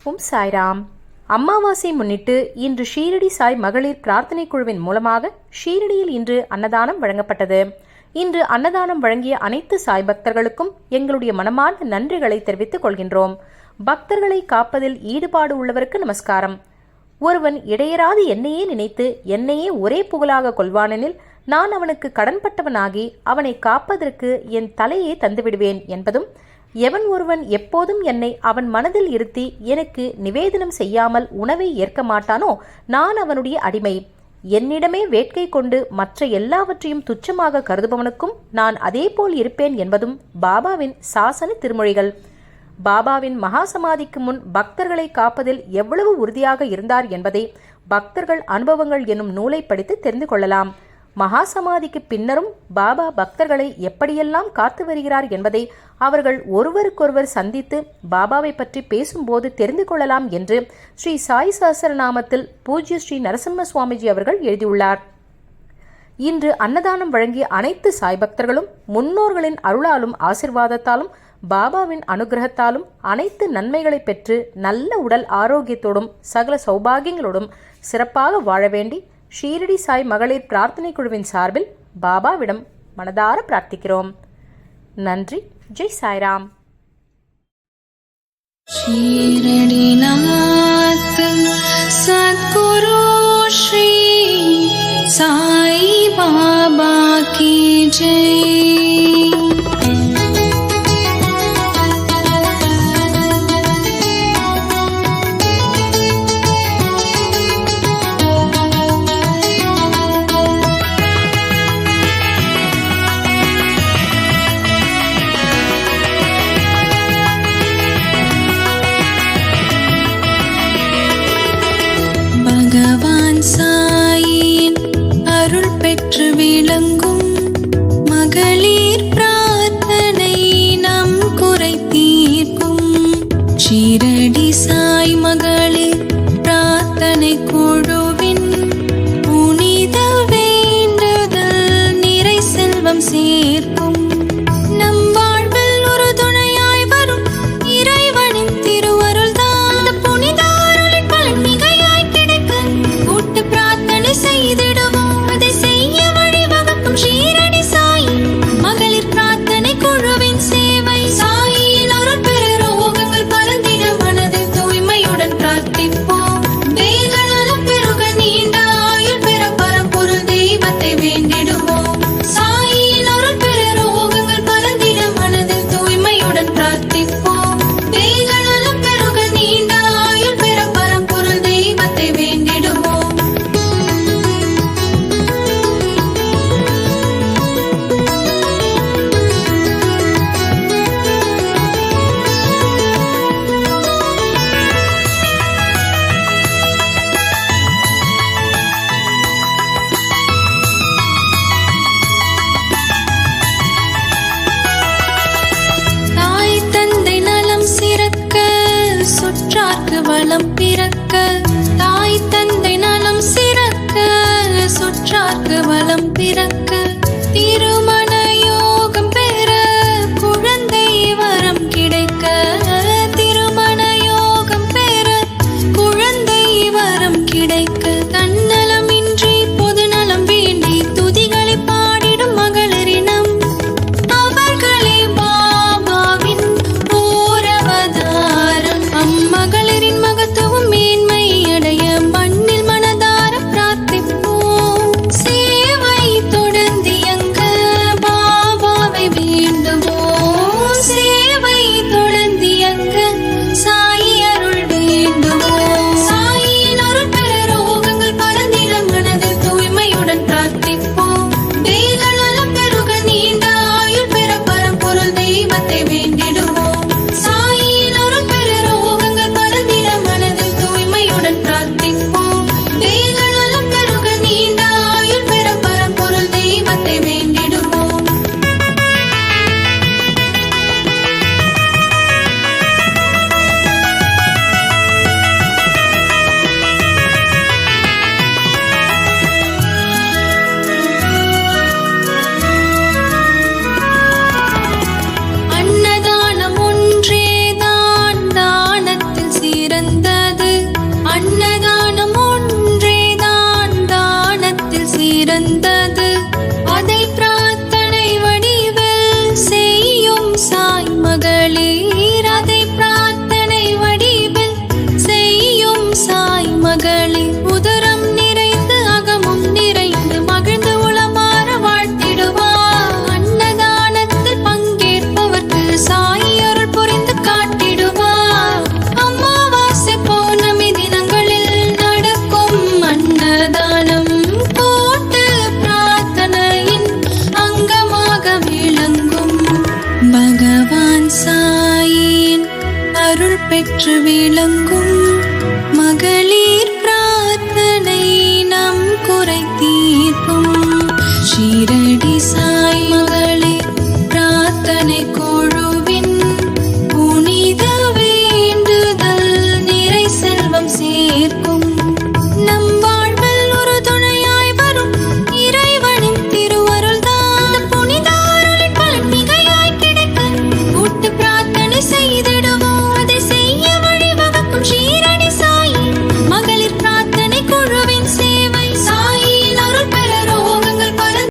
ஓம் சாய்ராம். அமாவாசை முன்னிட்டு இன்று ஷீரடி சாய் மகளிர் பிரார்த்தனை குழுவின் மூலமாக ஷீரடியில் இன்று அன்னதானம் வழங்கப்பட்டது. இன்று அன்னதானம் வழங்கிய அனைத்து சாய் பக்தர்களுக்கும் எங்களுடைய மனமார்ந்த நன்றிகளை தெரிவித்துக் கொள்கின்றோம். பக்தர்களை காப்பதில் ஈடுபாடு உள்ளவருக்கு நமஸ்காரம். ஒருவன் இடையராது என்னையே நினைத்து என்னையே ஒரே புகழாக கொள்வானெனில் நான் அவனுக்கு கடன்பட்டவனாகி அவனை காப்பதற்கு என் தலையை தந்துவிடுவேன் என்பதும், எவன் ஒருவன் எப்போதும் என்னை அவன் மனதில் இருத்தி எனக்கு நிவேதனம் செய்யாமல் உணவை ஏற்க மாட்டானோ நான் அவனுடைய அடிமை. என்னிடமே வேட்கை கொண்டு மற்ற எல்லாவற்றையும் துச்சமாக கருதுபவனுக்கும் நான் அதே போல் இருப்பேன் என்பதும் பாபாவின் சாசன திருமொழிகள். பாபாவின் மகா சமாதிக்கு முன் பக்தர்களை காப்பதில் எவ்வளவு உறுதியாக இருந்தார் என்பதை பக்தர்கள் அனுபவங்கள் என்னும் நூலை படித்து தெரிந்து கொள்ளலாம். மகா சமாதிக்கு பின்னரும் பாபா பக்தர்களை எப்படியெல்லாம் காத்து வருகிறார் என்பதை அவர்கள் ஒருவருக்கொருவர் சந்தித்து பாபாவை பற்றி பேசும்போது தெரிந்து கொள்ளலாம் என்று ஸ்ரீ சாய் சஹஸ்ரநாமத்தில் பூஜ்ய ஸ்ரீ நரசிம்ம சுவாமிஜி அவர்கள் எழுதியுள்ளார். இன்று அன்னதானம் வழங்கிய அனைத்து சாய் பக்தர்களும் முன்னோர்களின் அருளாலும் ஆசிர்வாதத்தாலும் பாபாவின் அனுகிரகத்தாலும் அனைத்து நன்மைகளை பெற்று நல்ல உடல் ஆரோக்கியத்தோடும் சகல சௌபாகியங்களோடும் சிறப்பாக வாழ வேண்டி ஷீரடி சாய் மகளிர் பிரார்த்தனை குழுவின் சார்பில் பாபாவிடம் மனதார பிரார்த்திக்கிறோம். நன்றி. ஜெய் சாய்ராம். ஷீரடிநாத் சத்குரு ஸ்ரீ சாய் பாபா கி ஜெய். பகவான் சாயின் அருள் பெற்று விளங்கும் மகளிர் பிரார்த்தனை நம் குறை தீர்க்கும் ஷீரடி சாய் மகளிர் பிரார்த்தனை குழுவின் புனித வேண்டுதல் நிறை செல்வம் சேர்க்கும். நம் வாழ்வில் ஒரு துணையாய் வரும் இறைவனின் திருவருள் தான் புனித அருளின் பலன் மிகையாய் கிடைக்க கூட்டு பிரார்த்தனை செய்திடுவோம். அதை செய்ய வழிவகுக்கும் ஷீரடி சாய் மகளிர் பிரார்த்தனை குழுவின் சேவை. சாயின் அருள் பெற ரோகங்கள் பறந்திட மனதில் தூய்மையுடன் பிரார்த்திப்போம். வேகநலம் பெருக நீண்ட ஆயுள் பெற பரம்பொருள் தெய்வத்தை வேண்டிடுவோம். சாயின் அருள் பெற ரோகங்கள் பறந்திட மனதில் தூய்மையுடன் பிரார்த்திப்போம். வேகநலம் பெருக நீண்ட ஆயுள் பெற பரம்பொருள் தெய்வத்தை வேண்டிடுவோம். தாய் தந்தை நலம் சிறக்க சுற்றார்க்கு வளம் பிறக்க. தாய் தந்தை நலம் சிறக்க சுற்றார்க்கு வளம் பிறக்க. திருமண யோகம் பெற குழந்தை வரம் கிடைக்க. திருமண யோகம் பெற குழந்தை வரம் கிடைக்க. தன்னலமின்றி பொதுநலம் வேண்டி துதிகளை பாடிடும் மகளிரினம் அவர்களே பாபாவின் ஓரவதாரம். அம்மகளிரின் மகத்துவம் மேன்மை அடைய மண்ணில் மனதார பிரார்த்திப்போம். சேவை தொடர பெற்று விளங்கும் மகளிர் பிரார்த்தனை நம் குறை தீர்க்கும்.